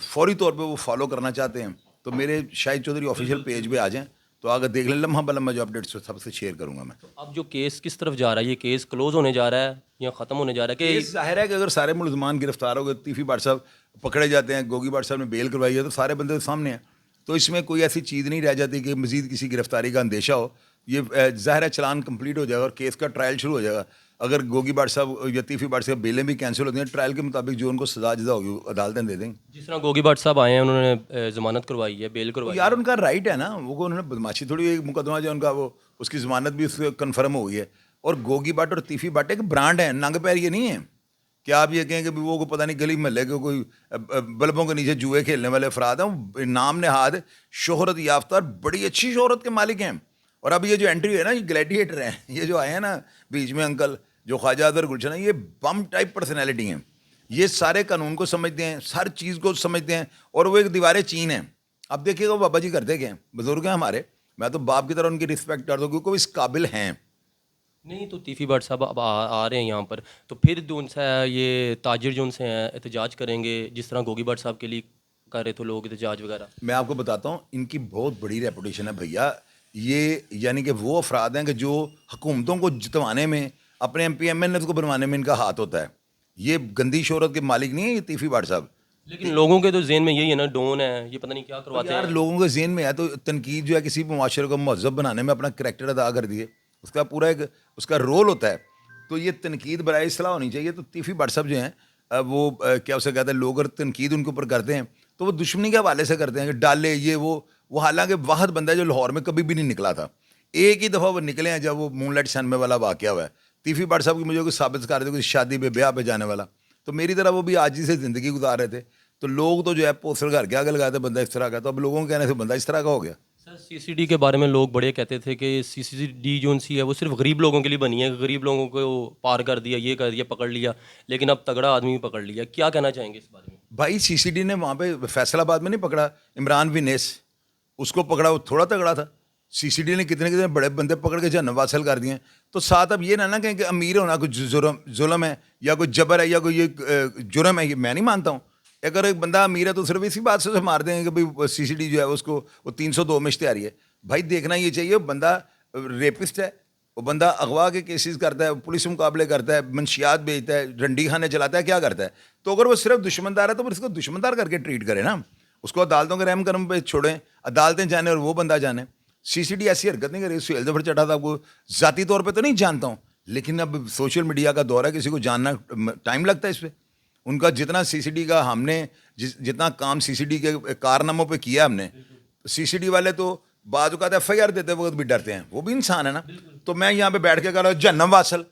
فوری طور پہ وہ فالو کرنا چاہتے ہیں تو میرے شاہد چودھری آفیشیل پیج پہ آ جائیں تو آگے دیکھ لیں، لمحہ بلمحہ جو اپڈیٹس سب سے شیئر کروں گا میں. اب جو کیس کس طرف جا رہا ہے، یہ کیس کلوز ہونے جا رہا ہے یا ختم ہونے جا رہا ہے کہ یہ ظاہر ہے کہ اگر سارے ملزمان گرفتار ہو گئے، تیفی بھٹ صاحب پکڑے جاتے ہیں، گوگی بھٹ صاحب نے بیل کروائی ہے تو سارے بندے سامنے ہیں، تو اس میں کوئی ایسی چیز نہیں رہ جاتی کہ مزید کسی گرفتاری کا اندیشہ ہو. یہ ظاہر ہے چلان کمپلیٹ ہو جائے گا اور کیس کا ٹرائل شروع ہو جائے گا. اگر گوگی بھٹ صاحب یا تیفی بھٹ صاحب بیلیں بھی کینسل ہوتی ہیں، ٹرائل کے مطابق جو ان کو سزا جزا ہوگی وہ عدالتیں دے دیں گی. جس طرح گوگی بھٹ صاحب آئے ہیں، انہوں نے ضمانت کروائی ہے، بیل کروائی ہے. یار ان کا رائٹ ہے نا، وہ انہوں نے بدماشی تھوڑی، ایک مقدمہ جو ان کا وہ اس کی ضمانت بھی اس سے کنفرم ہو گئی ہے. اور گوگی بھٹ اور تیفی بھٹ ایک برانڈ ہے، ننگ پیر یہ نہیں ہے کہ آپ یہ کہیں کہ وہ کو پتہ نہیں گلی محلے کے کوئی بلبوں کے نیچے جوئے کھیلنے والے افراد ہیں. وہ نام نہاد شہرت یافتہ اور بڑی اچھی شہرت کے مالک ہیں. اور اب یہ جو انٹری ہے نا، یہ گلیڈیٹر ہیں، یہ جو آئے ہیں نا بیچ میں انکل جو خواجہ ادر گلشن ہیں، یہ بم ٹائپ پرسنالٹی ہیں. یہ سارے قانون کو سمجھتے ہیں، ہر چیز کو سمجھتے ہیں، اور وہ ایک دیوار چین ہیں. اب دیکھیے گا بابا جی کرتے کیا ہیں، بزرگ ہیں ہمارے، میں تو باپ کی طرح ان کی رسپیکٹ کرتا ہوں کیونکہ وہ اس قابل ہیں. نہیں تو تیفی بھٹ صاحب اب آ رہے ہیں یہاں پر، تو پھر جو ان سے یہ تاجر جو ان سے ہیں احتجاج کریں گے، جس طرح گوگی بھٹ صاحب کے لیے کر رہے تھے لوگ احتجاج وغیرہ. میں آپ کو بتاتا ہوں، ان کی بہت بڑی ریپوٹیشن ہے بھیا. یہ یعنی کہ وہ افراد ہیں کہ جو حکومتوں کو جتوانے میں، اپنے M P M N S کو بنوانے میں ان کا ہاتھ ہوتا ہے. یہ گندی شہرت کے مالک نہیں ہے یہ تیفی بھٹ صاحب. لیکن لوگوں کے تو ذہن میں یہی ہے نا، ڈون ہے، یہ پتہ نہیں کیا کرواتے یار ہیں. لوگوں کے ذہن میں ہے تو تنقید جو ہے کسی بھی معاشرے کو مہذب بنانے میں اپنا کریکٹر ادا کر دیے، اس کا پورا ایک اس کا رول ہوتا ہے. تو یہ تنقید برائے اصلاح ہونی چاہیے. تو تیفی بھٹ صاحب جو ہیں وہ کیا اسے کہتے ہیں، لوگ اگر تنقید ان کے اوپر کرتے ہیں تو وہ دشمنی کے حوالے سے کرتے ہیں کہ ڈالے یہ وہ حالانکہ واحد بندہ ہے جو لاہور میں کبھی بھی نہیں نکلا تھا. ایک ہی دفعہ وہ نکلے ہیں جب وہ مون لائٹ سن میں والا واقعہ ہوا ہے. تیفی بھٹ صاحب کی مجھے کوئی ثابت کر دے کوئی شادی پہ بیاہ پہ جانے والا، تو میری طرح وہ بھی عاجزی سے زندگی گزار رہے تھے. تو لوگ تو جو ہے پوسٹر گھر کے آگے لگاتے تھے بندہ اس طرح کا، تو اب لوگوں کے کہنے سے بندہ اس طرح کا ہو گیا. سر سی سی ڈی کے بارے میں لوگ بڑے کہتے تھے کہ سی سی ڈی جو سی ہے وہ صرف غریب لوگوں کے لیے بنی ہے، غریب لوگوں کو پار کر دیا، یہ کر دیا، پکڑ لیا، لیکن اب تگڑا آدمی بھی پکڑ لیا. کیا کہنا چاہیں گے اس بارے میں؟ بھائی سی سی ڈی نے وہاں پہ فیصل آباد میں نہیں پکڑا عمران ونیس، اس کو پکڑا، وہ تھوڑا تگڑا تھا. سی سی ڈی نے کتنے بڑے بندے پکڑ کے جہنم واصل کر دیے. تو ساتھ اب یہ نہ کہیں کہ امیر ہونا کوئی ظلم ہے یا کوئی جبر ہے یا کوئی یہ جرم ہے. یہ میں نہیں مانتا ہوں. اگر ایک بندہ امیر ہے تو صرف اسی بات سے مار دیں گے کہ بھائی سی سی ڈی جو ہے اس کو وہ 302 میں اشتہاری ہے. بھائی دیکھنا یہ چاہیے بندہ ریپسٹ ہے، وہ بندہ اغوا کے کیسز کرتا ہے، پولیس مقابلے کرتا ہے، منشیات بیچتا ہے، رنڈی خانے چلاتا ہے، کیا کرتا ہے. تو اگر وہ صرف دشمندار ہے تو پھر اس کو دشمندار کر کے ٹریٹ کرے نا، اس کو عدالتوں کے رحم کرم پہ چھوڑیں، عدالتیں جانے اور وہ بندہ جانے. سی سی ڈی ایسی حرکت نہیں کری، سہیل ظفر چٹھا صاحب کو ذاتی طور پہ تو نہیں جانتا ہوں، لیکن اب سوشل میڈیا کا دور ہے، کسی کو جاننا ٹائم لگتا ہے. اس پہ ان کا جتنا سی سی ڈی کا ہم نے جتنا کام سی سی ڈی کے کارناموں پہ کیا ہم نے، سی سی ڈی والے تو بعض اوقات ایف آئی آر دیتے وقت بھی ڈرتے ہیں، وہ بھی انسان ہے نا. تو میں یہاں پہ بیٹھ کے کہہ رہا ہوں جہنم واصل،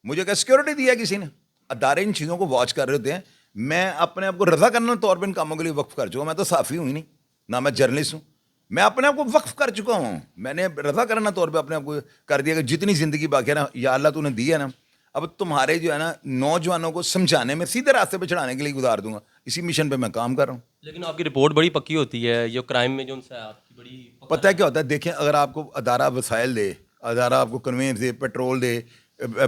مجھے کیا سیکورٹی دیا کسی نے؟ ادارے ان چیزوں کو واچ کر رہے ہوتے ہیں. میں اپنے آپ کو رضا کرنا طور پہ ان کاموں کے لیے وقف کر چکا ہوں. میں تو صحافی ہوں ہی نہیں، نہ میں جرنلسٹ ہوں. میں اپنے آپ کو وقف کر چکا ہوں. میں نے رضا کرنا طور پہ اپنے آپ کو کر دیا کہ جتنی زندگی باقی ہے نا، یا اللہ تو نے دی ہے نا، اب تمہارے جو ہے نا نوجوانوں کو سمجھانے میں سیدھے راستے پہ چڑھانے کے لیے گزار دوں گا. اسی مشن پہ میں کام کر رہا ہوں. لیکن آپ کی رپورٹ بڑی پکی ہوتی ہے، یہ کرائم میں جو ان سے آپ کی بڑی پتہ ہے کیا ہوتا ہے؟ دیکھیں اگر آپ کو ادارہ وسائل دے، ادارہ آپ کو کنوینس دے، پیٹرول دے،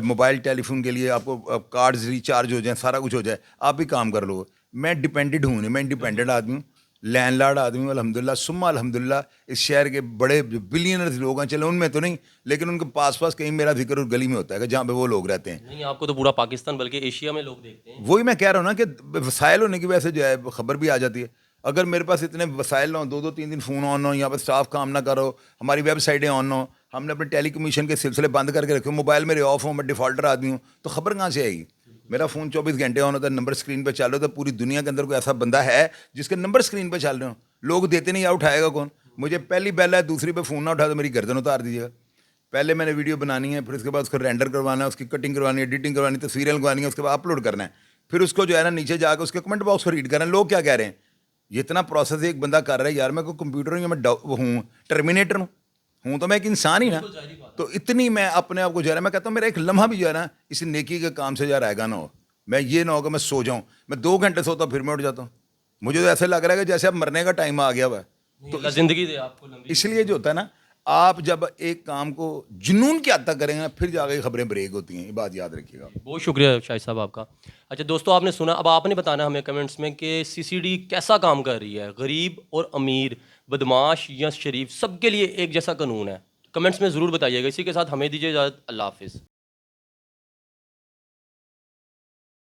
موبائل ٹیلی فون کے لیے آپ کو کارڈز ریچارج ہو جائیں، سارا کچھ ہو جائے، آپ بھی کام کر لو. میں ڈپینڈڈ ہوں نہیں، میں انڈیپینڈنٹ آدمی ہوں، لینڈ لارڈ آدمی ہوں الحمدللہ سما الحمدللہ. اس شہر کے بڑے بلینرز لوگ ہیں، چلے ان میں تو نہیں، لیکن ان کے پاس کہیں میرا ذکر اور گلی میں ہوتا ہے کہ جہاں پہ وہ لوگ رہتے ہیں. نہیں، آپ کو تو پورا پاکستان بلکہ ایشیا میں لوگ دیکھتے ہیں. وہی میں کہہ رہا ہوں نا کہ وسائل ہونے کی وجہ سے جو ہے خبر بھی آ جاتی ہے. اگر میرے پاس اتنے وسائل نہ ہوں، 2-3 دن فون آن نہ ہو، یہاں پہ اسٹاف کام نہ کرو، ہماری ویب سائٹیں آن نہ ہو، ہم نے اپنے ٹیلی کمیشن کے سلسلے بند کر کے رکھے، موبائل میرے آف ہوں، میں ڈیفالٹر آدمی ہوں، تو خبر کہاں سے آئے گی؟ میرا فون 24 گھنٹے آن ہوتا ہے، نمبر اسکرین پہ چل رہا ہوتا ہے. پوری دنیا کے اندر کوئی ایسا بندہ ہے جس کے نمبر اسکرین پہ چل رہے ہوں، لوگ دیتے نہیں، یا اٹھائے گا کون؟ مجھے پہلی بیل ہے، دوسری پہ فون نہ اٹھا تو میری گردن اتار دیجیے گا. پہلے میں نے ویڈیو بنانی ہے، پھر اس کے بعد اس کو رینڈر کروانا ہے، اس کی کٹنگ کروانی ہے، ایڈیٹنگ کروانی ہے، تصویریں لگوانی ہے، اس کے بعد اپلوڈ کرنا ہے، پھر اس کو جو ہے نا نیچے جا کے اس کے کمنٹ باکس کو ریڈ کرنا ہے لوگ کیا کہہ رہے ہیں. یہ اتنا پروسیس ایک بندہ کر رہا ہے. یار میں کوئی کمپیوٹر ہوں یا میں ہوں ٹرمینیٹر ہوں تو میں ایک انسان ہی نا. تو اتنی میں اپنے آپ کو جو ہے نا، میں کہتا ہوں میرا ایک لمحہ بھی جو ہے نا اس نیکی کے کام سے جو رائے گا نہ ہو. میں یہ نہ ہو کہ میں سو جاؤں، میں 2 گھنٹے سوتا ہوں پھر میں اٹھ جاتا ہوں. مجھے تو ایسے لگ رہا ہے کہ جیسے اب مرنے کا ٹائم آ گیا ہوا ہے. تو زندگی دے آپ کو لمبی. اس لیے جو ہوتا ہے نا، آپ جب ایک کام کو جنون کے حد تک کریں گے نا پھر جا کے خبریں بریک ہوتی ہیں. یہ بات یاد رکھیے گا. بہت شکریہ شاہد صاحب آپ کا. اچھا دوستوں آپ نے سنا, اب آپ نے بتانا ہمیں کمنٹس میں کہ CCD کیسا کام کر رہی ہے, غریب اور امیر, بدماش یا شریف, سب کے لیے ایک جیسا قانون ہے. کمنٹس میں ضرور بتائیے گا. اسی کے ساتھ ہمیں دیجیے اجازت. اللہ حافظ.